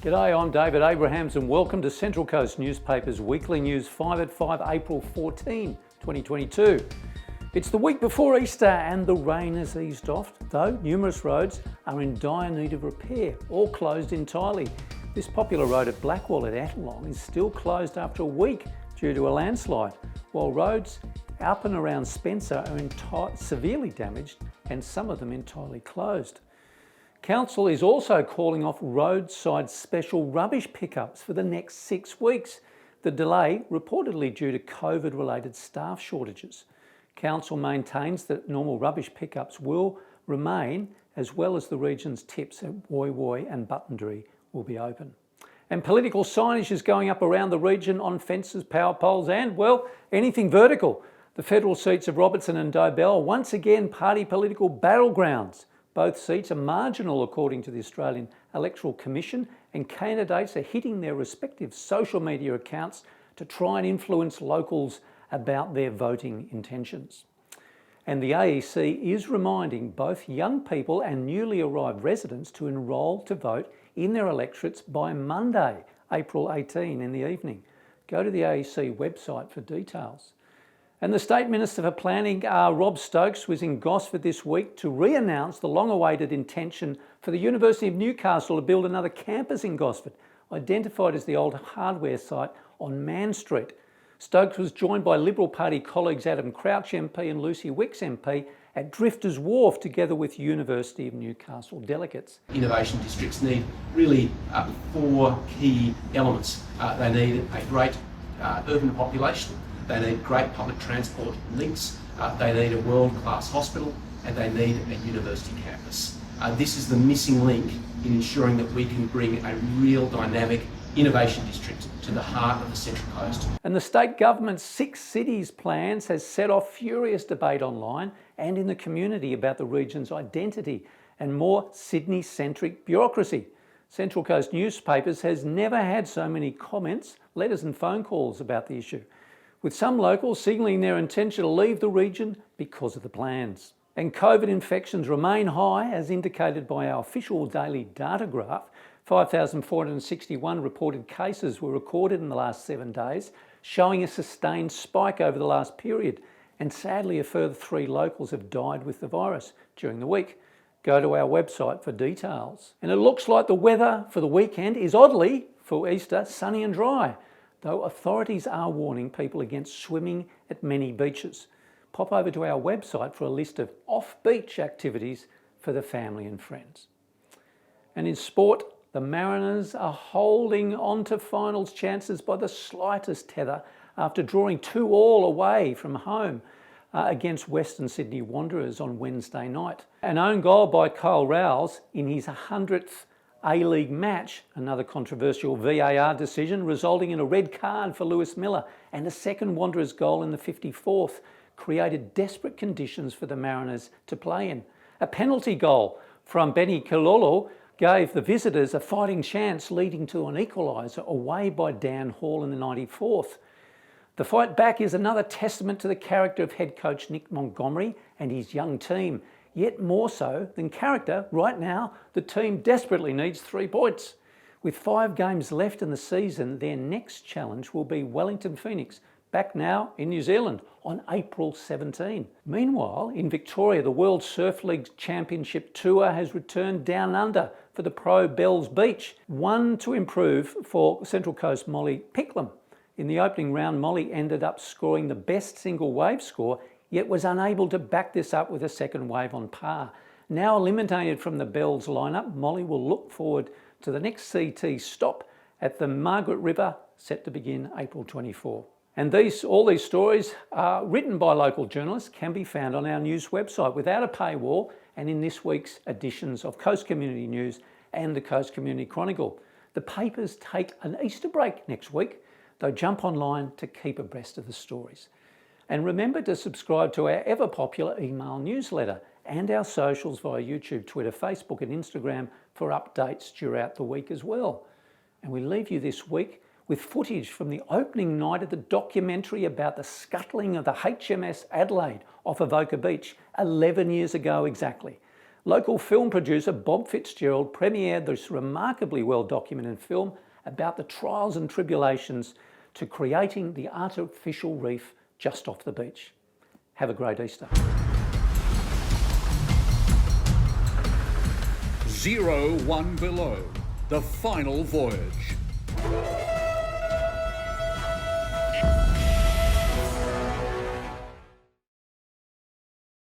G'day, I'm David Abrahams and welcome to Central Coast Newspaper's Weekly News 5 at 5, April 14, 2022. It's the week before Easter and the rain has eased off, though numerous roads are in dire need of repair or closed entirely. This popular road at Blackwall at Attlong is still closed after a week due to a landslide, while roads up and around Spencer are severely damaged and some of them entirely closed. Council is also calling off roadside special rubbish pickups for the next 6 weeks. The delay reportedly due to COVID-related staff shortages. Council maintains that normal rubbish pickups will remain, as well as the region's tips at Woy Woy and Buttondry will be open. And political signage is going up around the region on fences, power poles and, well, anything vertical. The federal seats of Robertson and Dobell once again party political battlegrounds. Both seats are marginal according to the Australian Electoral Commission, and candidates are hitting their respective social media accounts to try and influence locals about their voting intentions. And the AEC is reminding both young people and newly arrived residents to enrol to vote in their electorates by Monday, April 18 in the evening. Go to the AEC website for details. And the State Minister for Planning, Rob Stokes, was in Gosford this week to re-announce the long-awaited intention for the University of Newcastle to build another campus in Gosford, identified as the old hardware site on Man Street. Stokes was joined by Liberal Party colleagues Adam Crouch MP and Lucy Wicks MP at Drifters Wharf, together with University of Newcastle delegates. Innovation districts need really 4 key elements. They need a great urban population. They need great public transport links, they need a world-class hospital, and they need a university campus. This is the missing link in ensuring that we can bring a real dynamic innovation district to the heart of the Central Coast. And the state government's 6 cities plans has set off furious debate online and in the community about the region's identity and more Sydney-centric bureaucracy. Central Coast Newspapers has never had so many comments, letters and phone calls about the issue, with some locals signalling their intention to leave the region because of the plans. And COVID infections remain high, as indicated by our official daily data graph. 5,461 reported cases were recorded in the last 7 days, showing a sustained spike over the last period. And sadly, a further 3 locals have died with the virus during the week. Go to our website for details. And it looks like the weather for the weekend is, oddly, for Easter, sunny and dry, though authorities are warning people against swimming at many beaches. Pop over to our website for a list of off-beach activities for the family and friends. And in sport, the Mariners are holding on to finals chances by the slightest tether after drawing 2-2 away from home against Western Sydney Wanderers on Wednesday night. An own goal by Kyle Rowles in his 100th A-League match, another controversial VAR decision resulting in a red card for Lewis Miller, and a second Wanderers goal in the 54th created desperate conditions for the Mariners to play in. A penalty goal from Benny Kilolo gave the visitors a fighting chance, leading to an equaliser away by Dan Hall in the 94th. The fight back is another testament to the character of head coach Nick Montgomery and his young team. Yet more so than character, right now, the team desperately needs 3 points. With 5 games left in the season, their next challenge will be Wellington Phoenix, back now in New Zealand on April 17. Meanwhile, in Victoria, the World Surf League Championship Tour has returned down under for the pro Bells Beach, one to improve for Central Coast Molly Picklum. In the opening round, Molly ended up scoring the best single wave score, yet was unable to back this up with a second wave on par. Now eliminated from the Bells lineup, Molly will look forward to the next CT stop at the Margaret River, set to begin April 24. And all these stories are written by local journalists, can be found on our news website without a paywall and in this week's editions of Coast Community News and the Coast Community Chronicle. The papers take an Easter break next week, though jump online to keep abreast of the stories. And remember to subscribe to our ever-popular email newsletter and our socials via YouTube, Twitter, Facebook and Instagram for updates throughout the week as well. And we leave you this week with footage from the opening night of the documentary about the scuttling of the HMS Adelaide off Avoca Beach 11 years ago exactly. Local film producer Bob Fitzgerald premiered this remarkably well documented film about the trials and tribulations to creating the artificial reef just off the beach. Have a great Easter. 0-1 below, the final voyage.